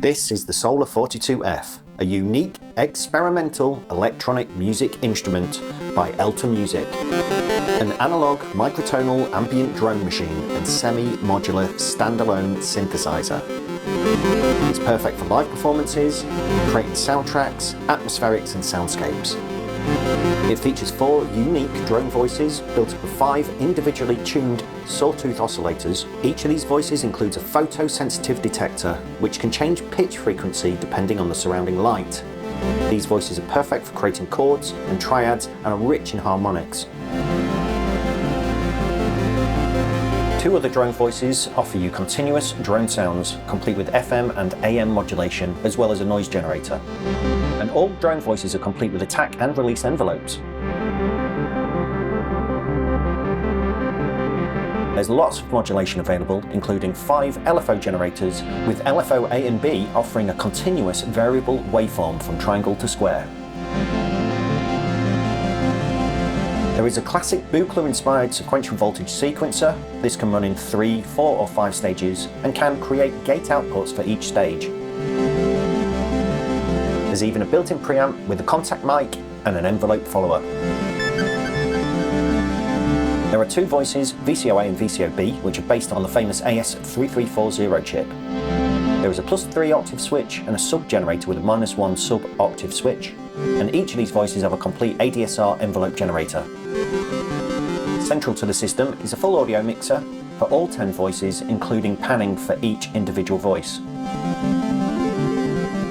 This is the Solar 42F, a unique experimental electronic music instrument by Elta Music. An analog microtonal ambient drone machine and semi-modular standalone synthesizer. It's perfect for live performances, creating soundtracks, atmospherics and soundscapes. It features 4 unique drone voices built up of 5 individually tuned sawtooth oscillators. Each of these voices includes a photosensitive detector, which can change pitch frequency depending on the surrounding light. These voices are perfect for creating chords and triads and are rich in harmonics. 2 other drone voices offer you continuous drone sounds, complete with FM and AM modulation, as well as a noise generator. And all drone voices are complete with attack and release envelopes. There's lots of modulation available, including 5 LFO generators, with LFO A and B offering a continuous variable waveform from triangle to square. There is a classic Buchla-inspired sequential voltage sequencer. This can run in 3, 4 or 5 stages and can create gate outputs for each stage. There's even a built-in preamp with a contact mic and an envelope follower. There are 2 voices, VCOA and VCOB, which are based on the famous AS3340 chip. There is a +3 octave switch and a sub-generator with a -1 sub-octave switch. And each of these voices have a complete ADSR envelope generator. Central to the system is a full audio mixer for all 10 voices, including panning for each individual voice.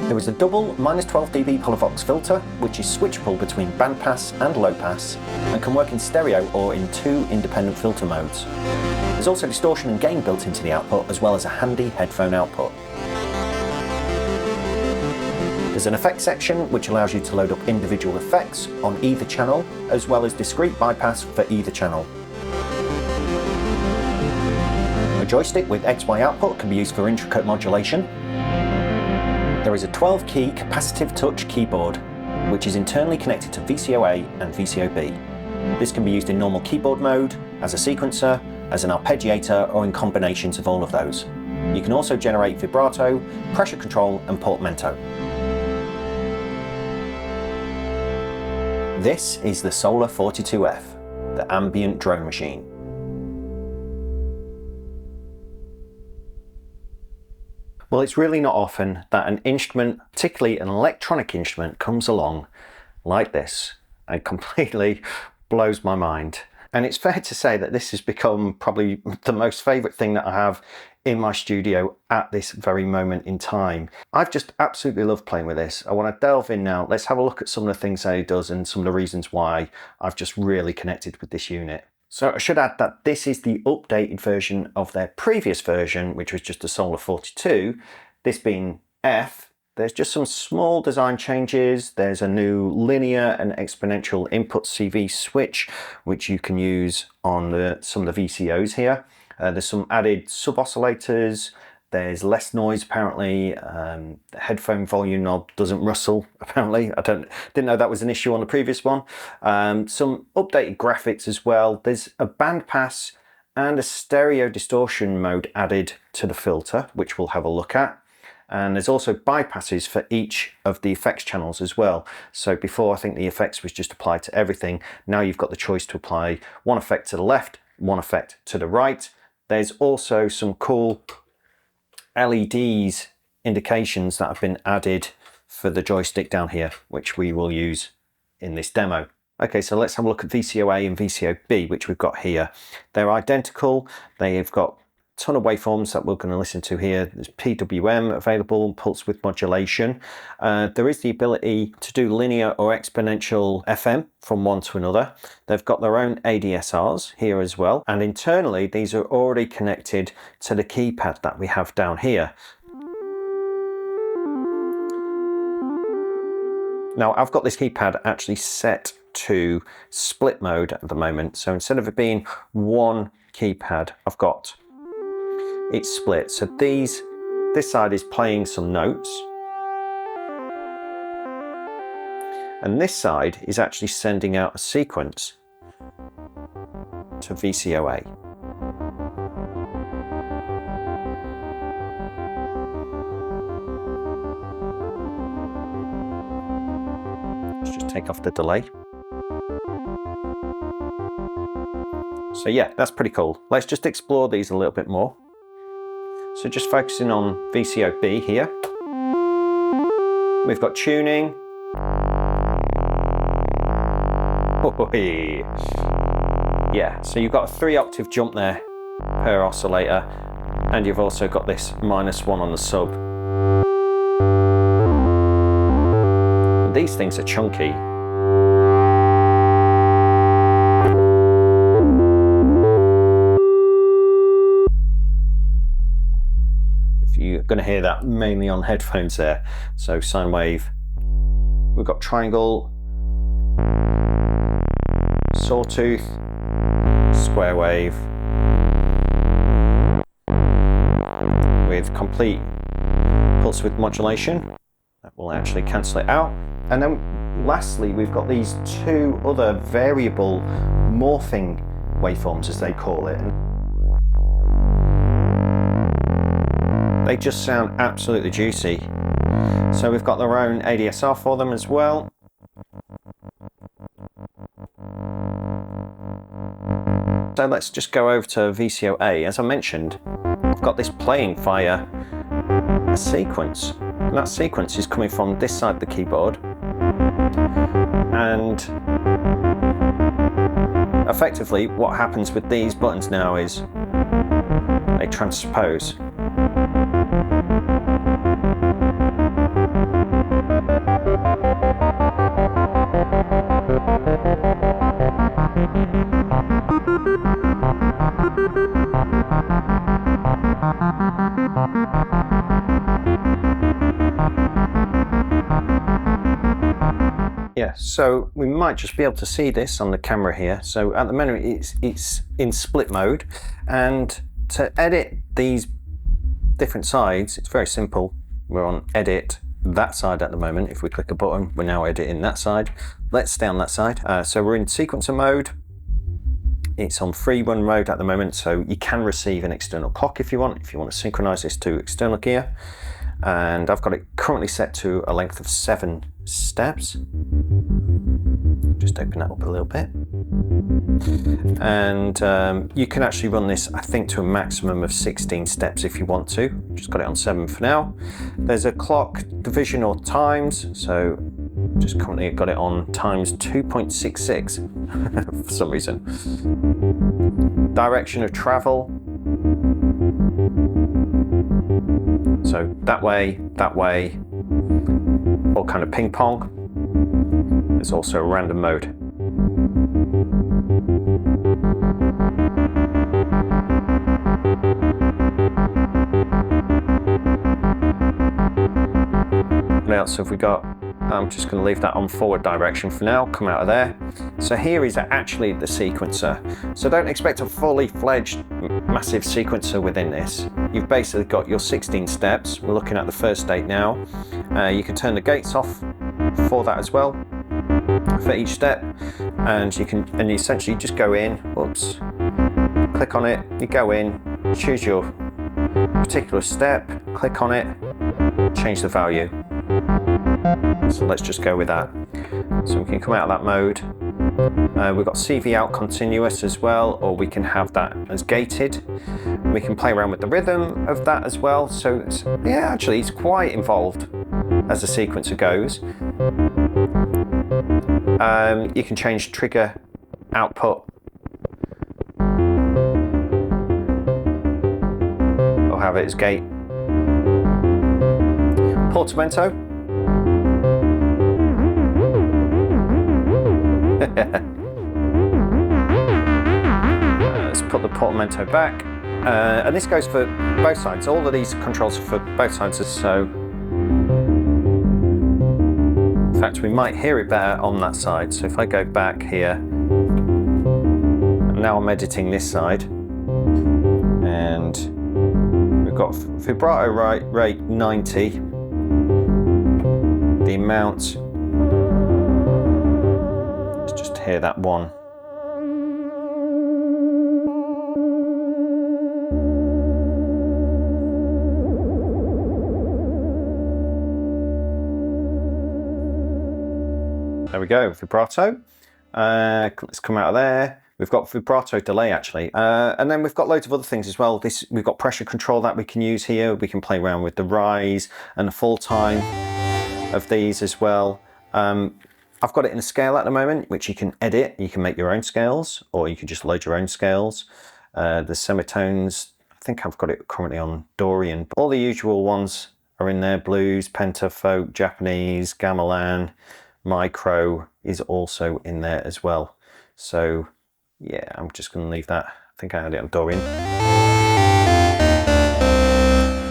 There is a double -12 dB Polyvox filter, which is switchable between bandpass and low pass, and can work in stereo or in 2 independent filter modes. There's also distortion and gain built into the output, as well as a handy headphone output. There's an effects section which allows you to load up individual effects on either channel, as well as discrete bypass for either channel. A joystick with XY output can be used for intricate modulation. There is a 12-key capacitive touch keyboard, which is internally connected to VCOA and VCOB. This can be used in normal keyboard mode, as a sequencer, as an arpeggiator, or in combinations of all of those. You can also generate vibrato, pressure control, and portamento. This is the Solar 42F, the ambient drone machine. Well, it's really not often that an instrument, particularly an electronic instrument, comes along like this and completely blows my mind. And it's fair to say that this has become probably the most favourite thing that I have in my studio at this very moment in time. I've just absolutely loved playing with this. I want to delve in now. Let's have a look at some of the things that it does and some of the reasons why I've just really connected with this unit. So I should add that this is the updated version of their previous version, which was just a Solar 42. This being F. There's just some small design changes. There's a new linear and exponential input CV switch, which you can use on some of the VCOs here. There's some added sub-oscillators. There's less noise apparently. The headphone volume knob doesn't rustle apparently. Didn't know that was an issue on the previous one. Some updated graphics as well. There's a bandpass and a stereo distortion mode added to the filter, which we'll have a look at. And there's also bypasses for each of the effects channels as well. So before, I think the effects was just applied to everything. Now you've got the choice to apply one effect to the left, one effect to the right. There's also some cool LEDs indications that have been added for the joystick down here, which we will use in this demo. Okay, so let's have a look at VCOA and VCOB, which we've got here. They're identical. They've got ton of waveforms that we're going to listen to here. There's PWM available, pulse width modulation. There is the ability to do linear or exponential FM from one to another. They've got their own ADSRs here as well. And internally, these are already connected to the keypad that we have down here. Now, I've got this keypad actually set to split mode at the moment. So instead of it being one keypad, I've got it's split. So this side is playing some notes, and this side is actually sending out a sequence to VCOA. Let's just take off the delay. So yeah, that's pretty cool. Let's just explore these a little bit more. So just focusing on VCOB here. We've got tuning. Yeah, so you've got a 3-octave jump there per oscillator, and you've also got this -1 on the sub. These things are chunky. You're going to hear that mainly on headphones there. So sine wave, we've got triangle, sawtooth, square wave, with complete pulse width modulation. That will actually cancel it out. And then lastly, we've got these two other variable morphing waveforms, as they call it. They just sound absolutely juicy. So we've got their own ADSR for them as well. So let's just go over to VCOA. As I mentioned, I've got this playing via a sequence. And that sequence is coming from this side of the keyboard. And effectively, what happens with these buttons now is they transpose. Yeah, so we might just be able to see this on the camera here. So at the moment it's in split mode, and to edit these different sides, it's very simple. We're on edit that side at the moment. If we click a button, we're now editing that side. Let's stay on that side. So we're in sequencer mode. It's on free run mode at the moment, so you can receive an external clock if you want to synchronize this to external gear. And I've got it currently set to a length of 7 steps. Just open that up a little bit. And you can actually run this, I think, to a maximum of 16 steps if you want to. Just got it on 7 for now. There's a clock division or times, so just currently got it on times 2.66 for some reason. Direction of travel. So that way, all kind of ping pong. There's also a random mode. Now, so if we got, I'm just going to leave that on forward direction for now, come out of there. So here is actually the sequencer. So don't expect a fully fledged massive sequencer within this. You've basically got your 16 steps. We're looking at the first state now. You can turn the gates off for that as well, for each step. And you essentially just go in, oops, click on it, you go in, choose your particular step, click on it, change the value. So let's just go with that. So we can come out of that mode. We've got CV out continuous as well, or we can have that as gated. We can play around with the rhythm of that as well. So yeah, actually it's quite involved as the sequencer goes. You can change trigger output, or have it as gate. Portamento. Let's put the portamento back, and this goes for both sides. All of these controls are for both sides, so in fact we might hear it better on that side. So if I go back here, now I'm editing this side, and we've got vibrato rate 90, the amount, let's just hear that one. There we go, vibrato. Let's come out of there. We've got vibrato delay actually. And then we've got loads of other things as well. We've got pressure control that we can use here. We can play around with the rise and the fall time of these as well. I've got it in a scale at the moment, which you can edit. You can make your own scales, or you can just load your own scales. The semitones, I think I've got it currently on Dorian. All the usual ones are in there. Blues, penta, folk, Japanese, gamelan, micro is also in there as well. So yeah, I'm just going to leave that. I think I had it on Dorian.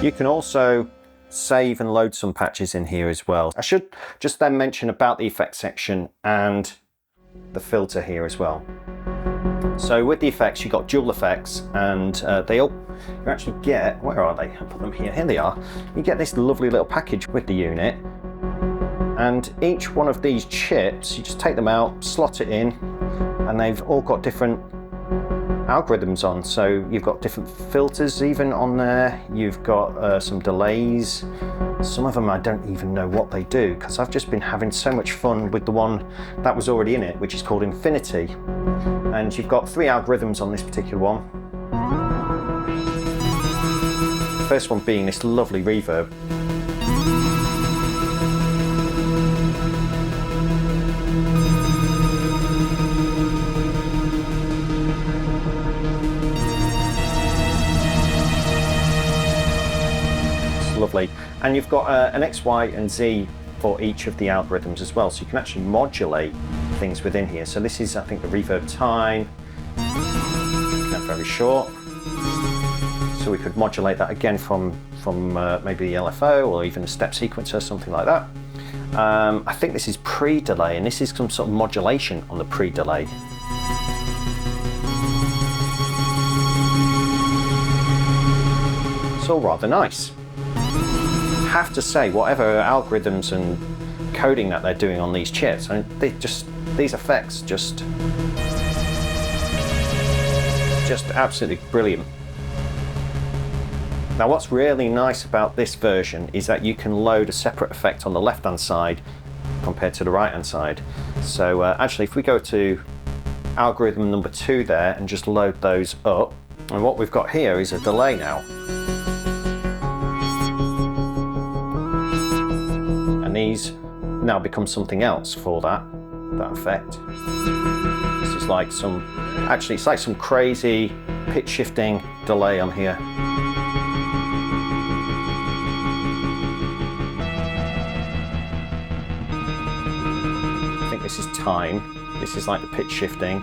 You can also save and load some patches in here as well. I should just then mention about the effects section and the filter here as well. So with the effects, you've got dual effects, and you actually get, where are they? I put them here, here they are. You get this lovely little package with the unit, and each one of these chips, you just take them out, slot it in, and they've all got different algorithms on. So you've got different filters even on there. You've got some delays. Some of them I don't even know what they do, because I've just been having so much fun with the one that was already in it, which is called Infinity. And you've got 3 algorithms on this particular one. The first one being this lovely reverb. Lovely. And you've got an X, Y and Z for each of the algorithms as well, so you can actually modulate things within here. So this is, I think, the reverb time. Very short, so we could modulate that again from maybe the LFO or even a step sequencer, something like that. I think this is pre-delay, and this is some sort of modulation on the pre-delay. It's all rather nice. I have to say, whatever algorithms and coding that they're doing on these chips, I mean, these effects just absolutely brilliant. Now what's really nice about this version is that you can load a separate effect on the left hand side compared to the right hand side. So actually, if we go to algorithm number 2 there and just load those up, and what we've got here is a delay now. And these now become something else for that effect. This is like actually it's like some crazy pitch shifting delay on here. I think this is time. This is like the pitch shifting.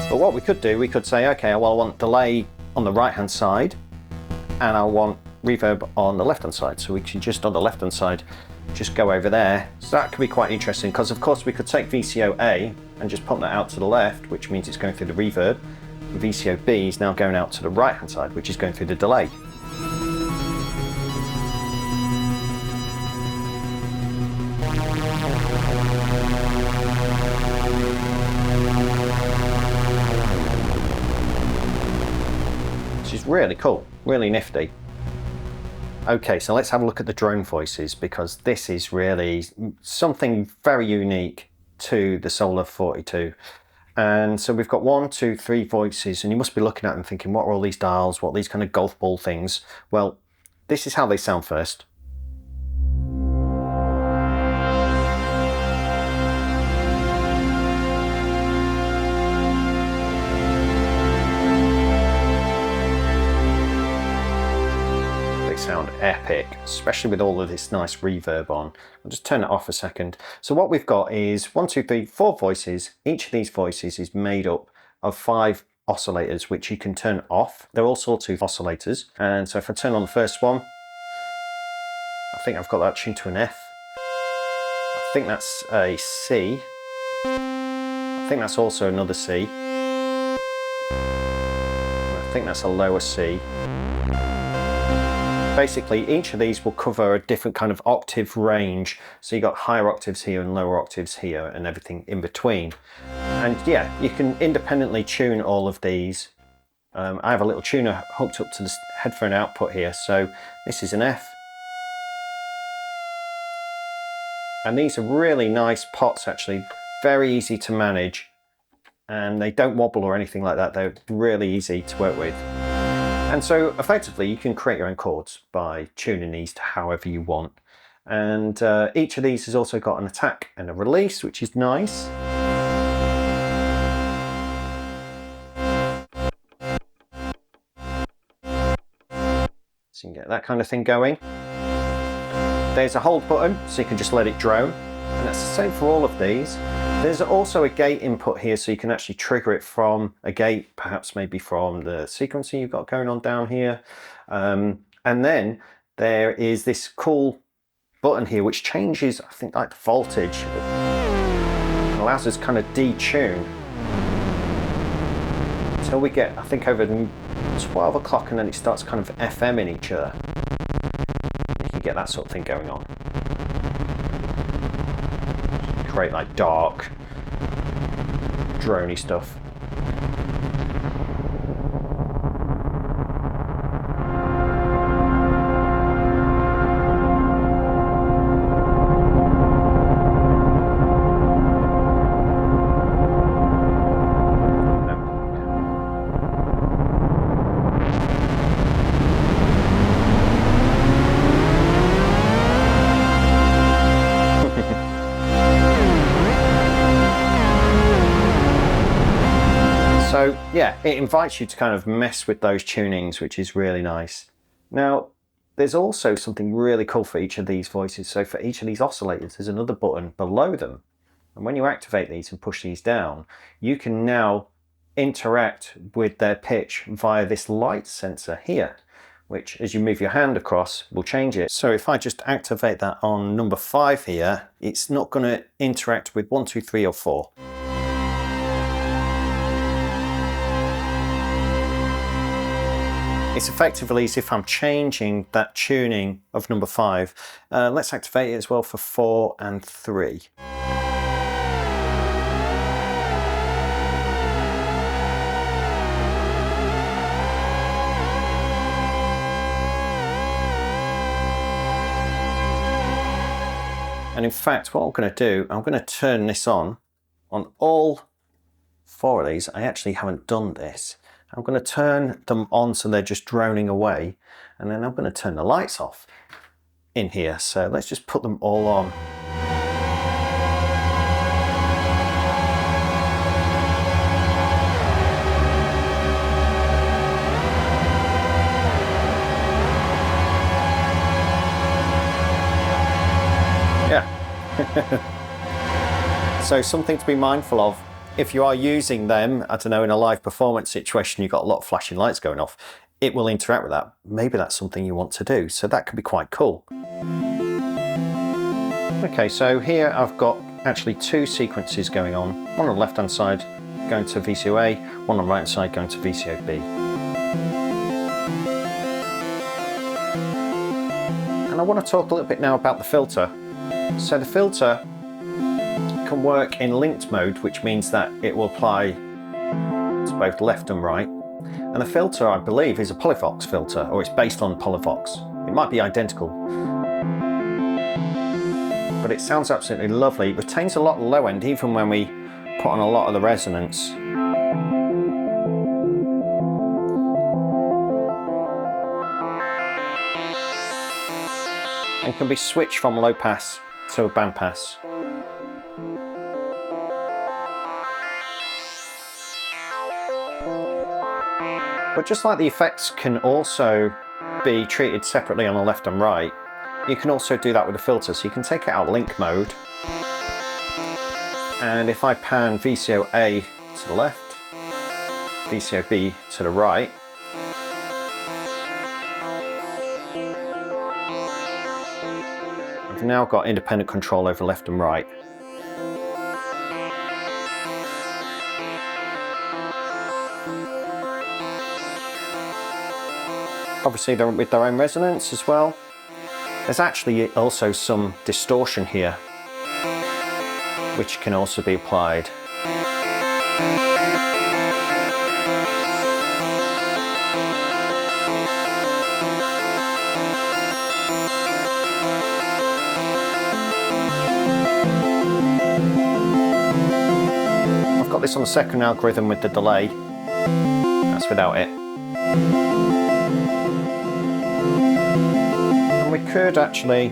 But what we could do, we could say, okay, well, I want delay on the right hand side and I want reverb on the left hand side. So we can just, on the left hand side, just go over there. So that could be quite interesting, because of course we could take VCO A and just pump that out to the left, which means it's going through the reverb. And VCO B is now going out to the right hand side, which is going through the delay. Which is really cool, really nifty. Okay, so let's have a look at the drone voices, because this is really something very unique to the Solar 42. And so we've got 1, 2, 3 voices, and you must be looking at them thinking, what are all these dials? What are these kind of golf ball things? Well, this is how they sound first. Sound epic, especially with all of this nice reverb on. I'll just turn it off a second. So what we've got is 1, 2, 3, 4 voices. Each of these voices is made up of 5 oscillators, which you can turn off. They're all sawtooth oscillators. And so if I turn on the first one, I think I've got that tuned to an F. I think that's a C. I think that's also another C. I think that's a lower C. Basically, each of these will cover a different kind of octave range. So you got higher octaves here and lower octaves here and everything in between. And yeah, you can independently tune all of these I have a little tuner hooked up to the headphone output here. So this is an F. And these are really nice pots actually, very easy to manage. And they don't wobble or anything like that. They're really easy to work with. And so effectively you can create your own chords by tuning these to however you want. And each of these has also got an attack and a release, which is nice. So you can get that kind of thing going. There's a hold button, so you can just let it drone. And that's the same for all of these. There's also a gate input here, so you can actually trigger it from a gate, perhaps maybe from the sequencing you've got going on down here. And then there is this cool button here, which changes, I think, like the voltage. It allows us to kind of detune until we get, I think, over 12 o'clock, and then it starts kind of FMing each other. You can get that sort of thing going on. Create like dark, droney stuff. So yeah, it invites you to kind of mess with those tunings, which is really nice. Now, there's also something really cool for each of these voices. So for each of these oscillators, there's another button below them. And when you activate these and push these down, you can now interact with their pitch via this light sensor here, which as you move your hand across will change it. So if I just activate that on number 5 here, it's not going to interact with 1, 2, 3 or 4. It's effectively as if I'm changing that tuning of number 5. Let's activate it as well for 4 and 3. And in fact, what I'm going to do, I'm going to turn this on all 4 of these. I actually haven't done this. I'm going to turn them on so they're just droning away, and then I'm going to turn the lights off in here. So let's just put them all on. Yeah. So something to be mindful of. If you are using them, I don't know, in a live performance situation, you've got a lot of flashing lights going off, it will interact with that. Maybe that's something you want to do. So that could be quite cool. Okay, so here I've got actually 2 sequences going on. One on the left-hand side going to VCO-A, one on the right-hand side going to VCO-B. And I want to talk a little bit now about the filter. So the filter can work in linked mode, which means that it will apply to both left and right. And the filter, I believe, is a polyvox filter, or it's based on polyvox. It might be identical, but it sounds absolutely lovely. It retains a lot of low end, even when we put on a lot of the resonance. And can be switched from low pass to a band pass. But just like the effects can also be treated separately on the left and right, you can also do that with the filter. So you can take it out link mode, and if I pan VCO-A to the left, VCO-B to the right, I've now got independent control over left and right. Obviously they're with their own resonance as well. There's actually also some distortion here, which can also be applied. this on the second algorithm with the delay. That's without it. And we could actually,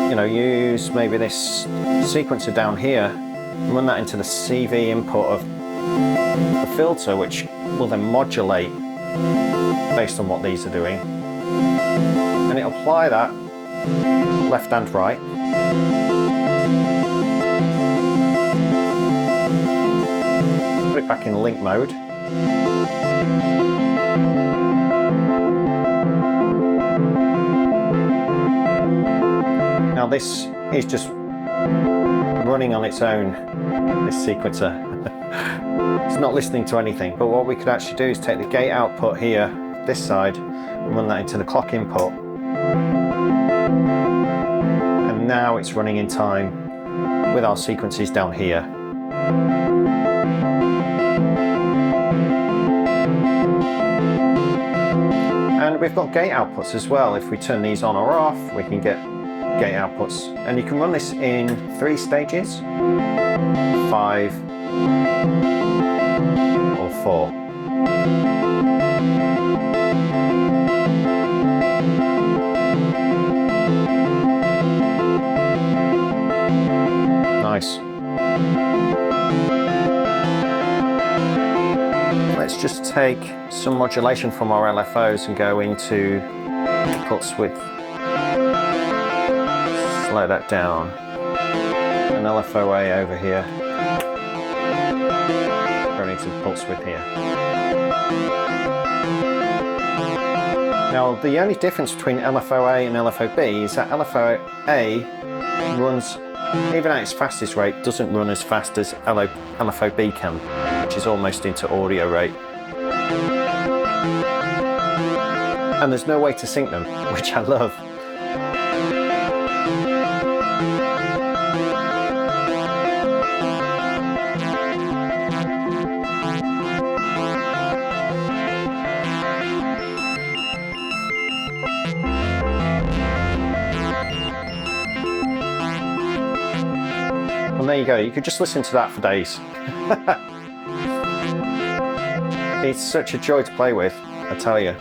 you know, use maybe this sequencer down here and run that into the CV input of the filter, which will then modulate based on what these are doing. And it'll apply that left and right. Put it back in link mode. Now this is just running on its own, this sequencer. It's not listening to anything, but what we could actually do is take the gate output here, this side, and run that into the clock input. And now it's running in time with our sequences down here. And we've got gate outputs as well. If we turn these on or off, we can get gate outputs. And you can run this in 3 stages, 5, or 4. Nice. Let's just take some modulation from our LFOs and go into pulse width. Slow that down. An LFOA over here. Going into pulse width here. Now the only difference between LFOA and LFOB is that LFOA runs, even at its fastest rate, doesn't run as fast as LFOB can, which is almost into audio rate. And there's no way to sync them, which I love. Well, there you go. You could just listen to that for days. It's such a joy to play with, I tell you.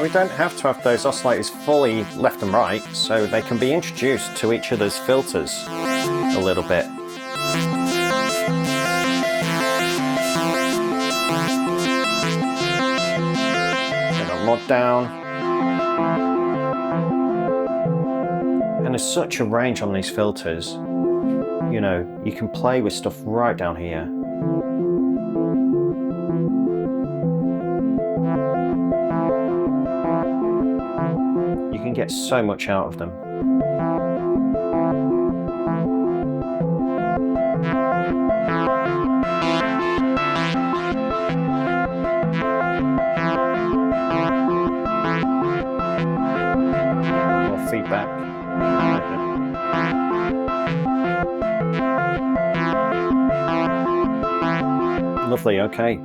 We don't have to have those oscillators fully left and right, so they can be introduced to each other's filters a little bit. Mod down, and there's such a range on these filters. You know, you can play with stuff right down here. You can get so much out of them. Feedback. Lovely, okay.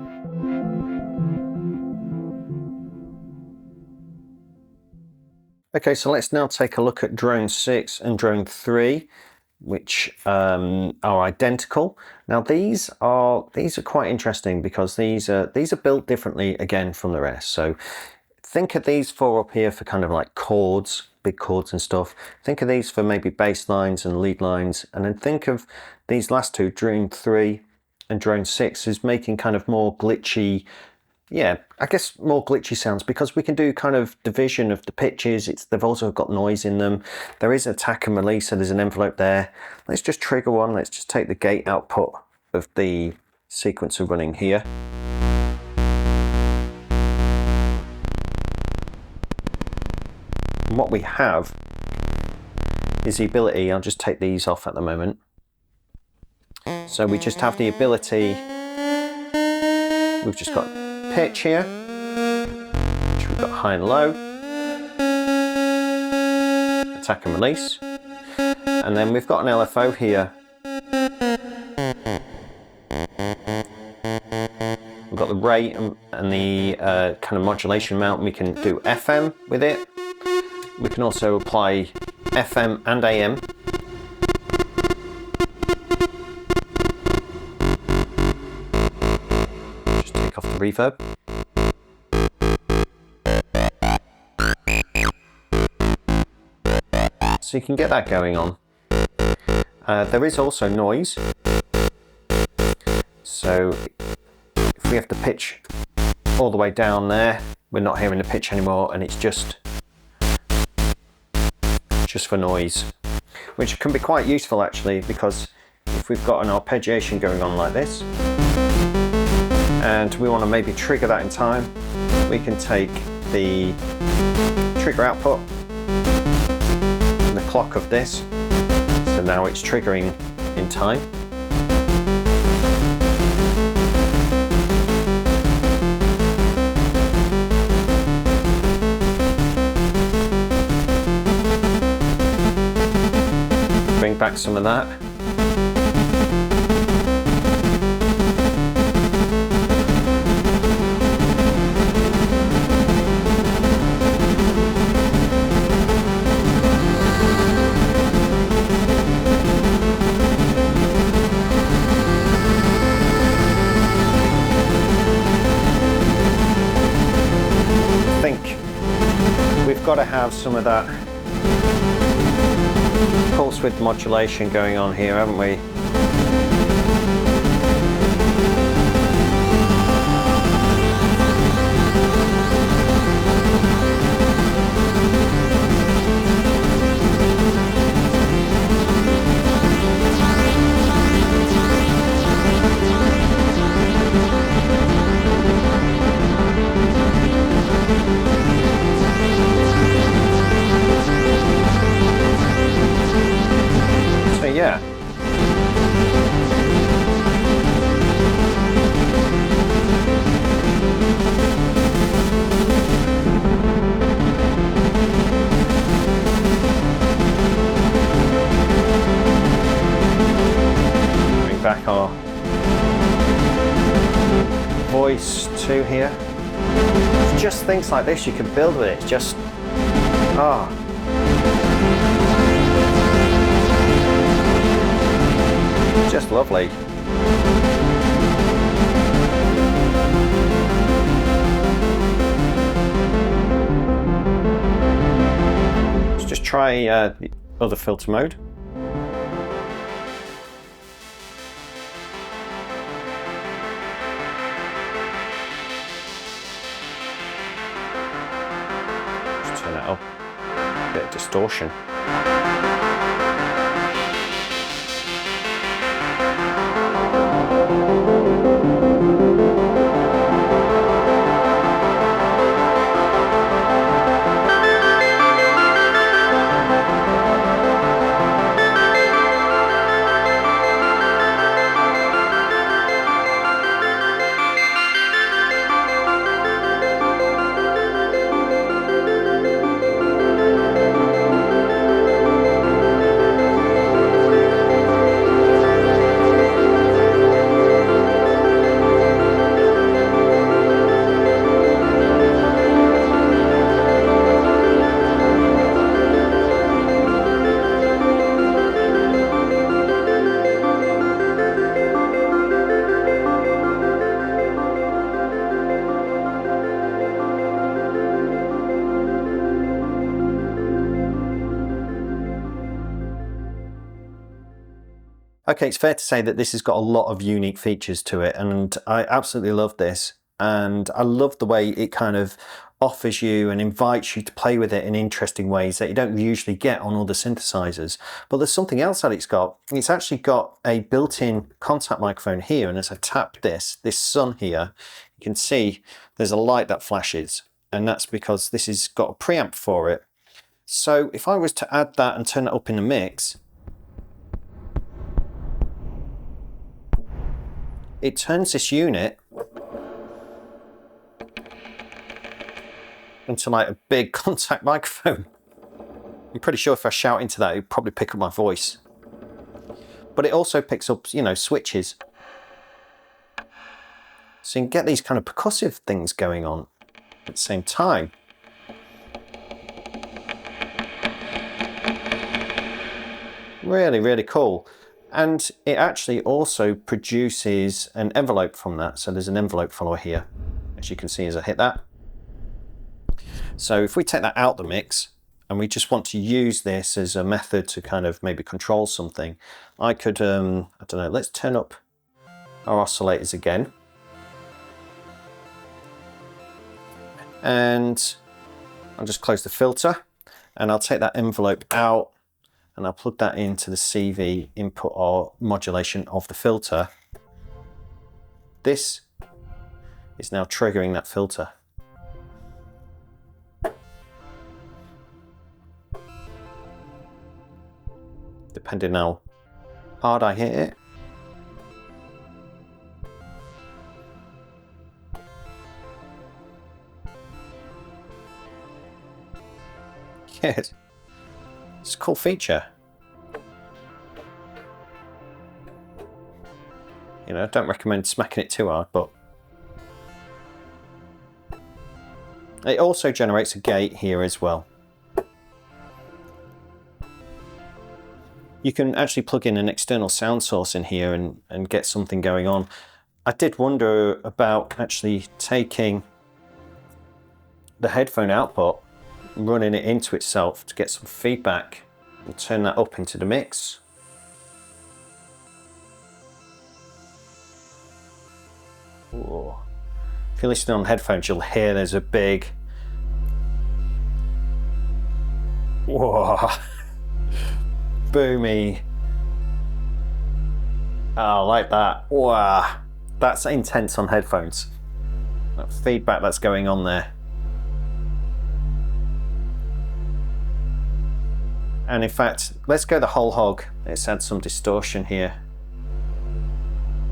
Okay, so let's now take a look at drone 6 and drone 3, which are identical. Now these are quite interesting because these are built differently again from the rest. So think of these 4 up here for kind of like chords, big chords and stuff. Think of these for maybe bass lines and lead lines, and then think of these last 2, drone 3 and drone 6, as making kind of more glitchy, yeah, I guess more glitchy sounds, because we can do kind of division of the pitches. They've also got noise in them. There is attack and release, so there's an envelope there. Let's just trigger one. Let's just take the gate output of the sequencer running here. And what we have is the ability, I'll just take these off at the moment. So we just have the ability, we've just got pitch here, which we've got high and low, attack and release, and then we've got an LFO here. We've got the rate and the kind of modulation amount. We can do FM with it. We can also apply FM and AM. Just take off the reverb. So you can get that going on. There is also noise. So if we have the pitch all the way down there, we're not hearing the pitch anymore, and it's just for noise, which can be quite useful actually, because if we've got an arpeggiation going on like this and we want to maybe trigger that in time, we can take the trigger output and the clock of this, so now it's triggering in time. Bring back some of that. I think we've got to have some of that pulse width modulation going on here, haven't we? Yeah. Bring back our voice too here. It's just things like this you can build with it. It's just, just lovely. Let's just try the other filter mode. Just turn that up. A bit of distortion. Okay, it's fair to say that this has got a lot of unique features to it, and I absolutely love this. And I love the way it kind of offers you and invites you to play with it in interesting ways that you don't usually get on other synthesizers. But there's something else that it's got. It's actually got a built-in contact microphone here, and as I tap this sun here, you can see there's a light that flashes, and that's because this has got a preamp for it. So if I was to add that and turn it up in the mix, it turns this unit into like a big contact microphone. I'm pretty sure if I shout into that, it'd probably pick up my voice. But it also picks up, you know, switches. So you can get these kind of percussive things going on at the same time. Really, really cool. And it actually also produces an envelope from that. So there's an envelope follower here, as you can see as I hit that. So if we take that out the mix and we just want to use this as a method to kind of maybe control something, I could, I don't know, let's turn up our oscillators again. And I'll just close the filter and I'll take that envelope out and I'll plug that into the CV input or modulation of the filter. This is now triggering that filter. Depending how hard I hit it. Yes. It's a cool feature. You know, I don't recommend smacking it too hard, but it also generates a gate here as well. You can actually plug in an external sound source in here and get something going on. I did wonder about actually taking the headphone output, running it into itself to get some feedback and turn that up into the mix. Ooh. If you're listening on headphones, you'll hear there's a big whoa, boomy. Oh, I like that. Wow, that's intense on headphones. That feedback that's going on there. And in fact, let's go the whole hog. Let's add some distortion here.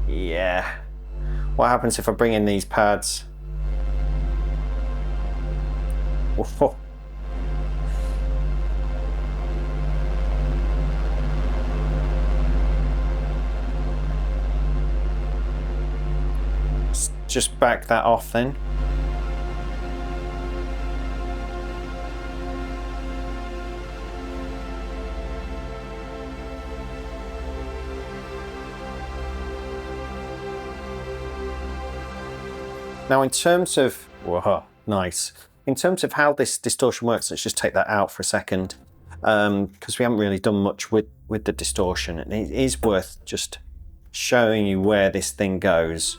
Yeah. What happens if I bring in these pads? Whoa. Let's just back that off then. Now in terms of, whoa, nice. In terms of how this distortion works, let's just take that out for a second, because we haven't really done much with the distortion. And it is worth just showing you where this thing goes.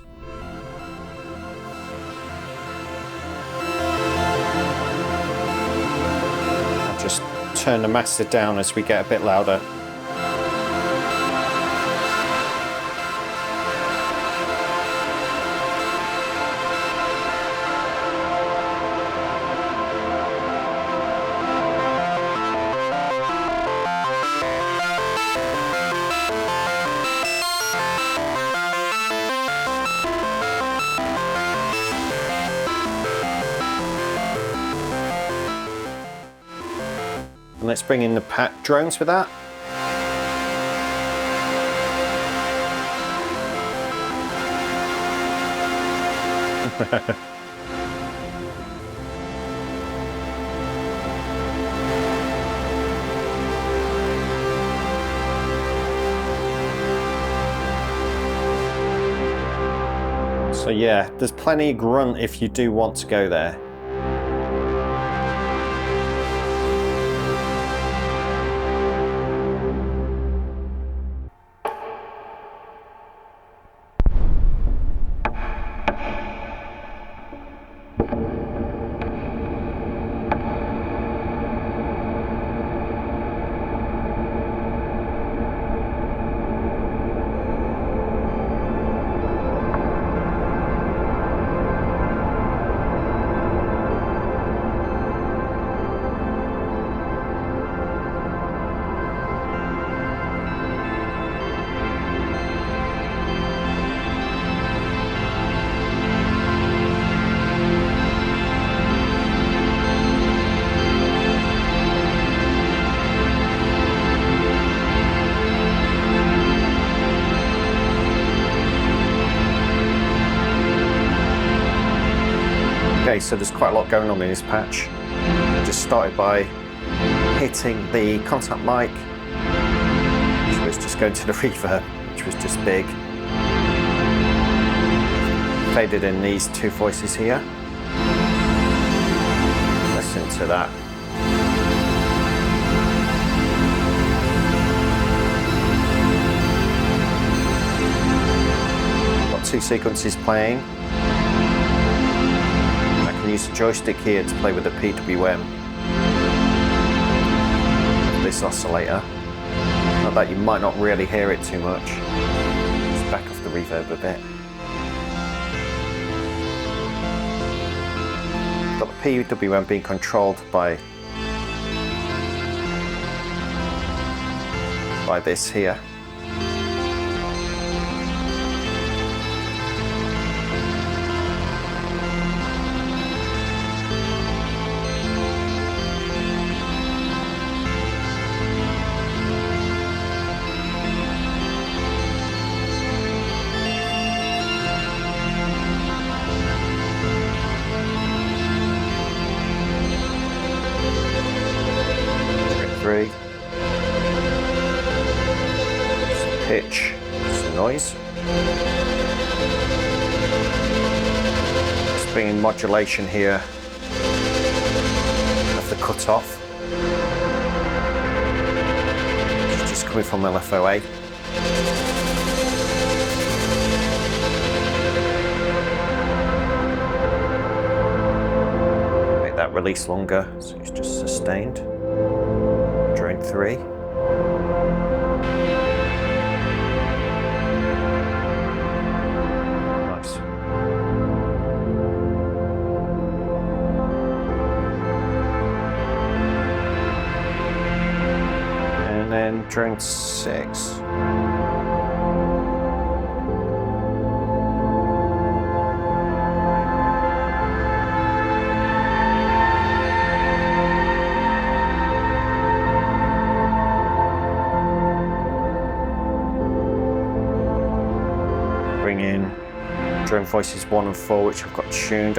I'll just turn the master down as we get a bit louder. And let's bring in the drones with that. So yeah, there's plenty of grunt if you do want to go there. Okay, so there's quite a lot going on in this patch. I just started by hitting the contact mic, Let's just go to the reverb, which was just big. Faded in these two voices here. Listen to that. Got two sequences playing. I can use the joystick here to play with the PWM. This oscillator. Not that you might not really hear it too much. Let's back off the reverb a bit. Got the PWM being controlled by this here. Some pitch, some noise. Just bringing modulation here of the cutoff. It's just coming from LFOA. Make that release longer, so it's just sustained. Drone 3. Nice. And then drone 6. Bring in drone voices 1 and 4, which I've got tuned.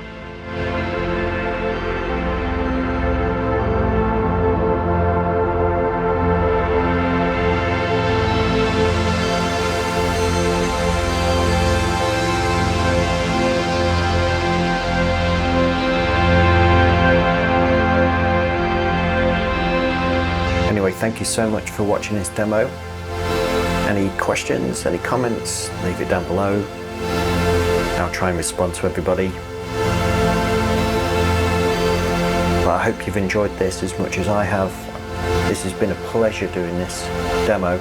Anyway, thank you so much for watching this demo. Any questions, any comments, leave it down below. I'll try and respond to everybody. But I hope you've enjoyed this as much as I have. This has been a pleasure doing this demo.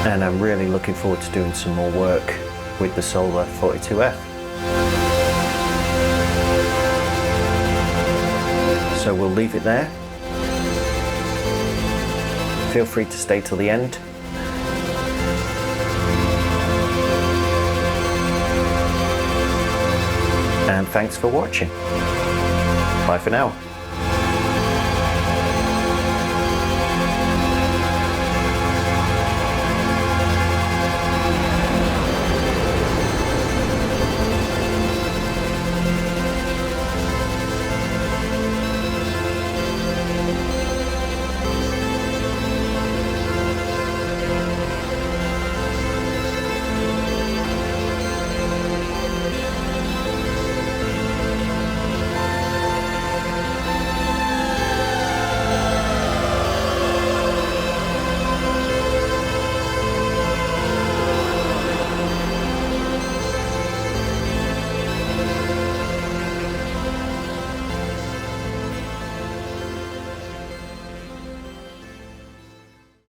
And I'm really looking forward to doing some more work with the Solar 42F. So we'll leave it there. Feel free to stay till the end. And thanks for watching. Bye for now.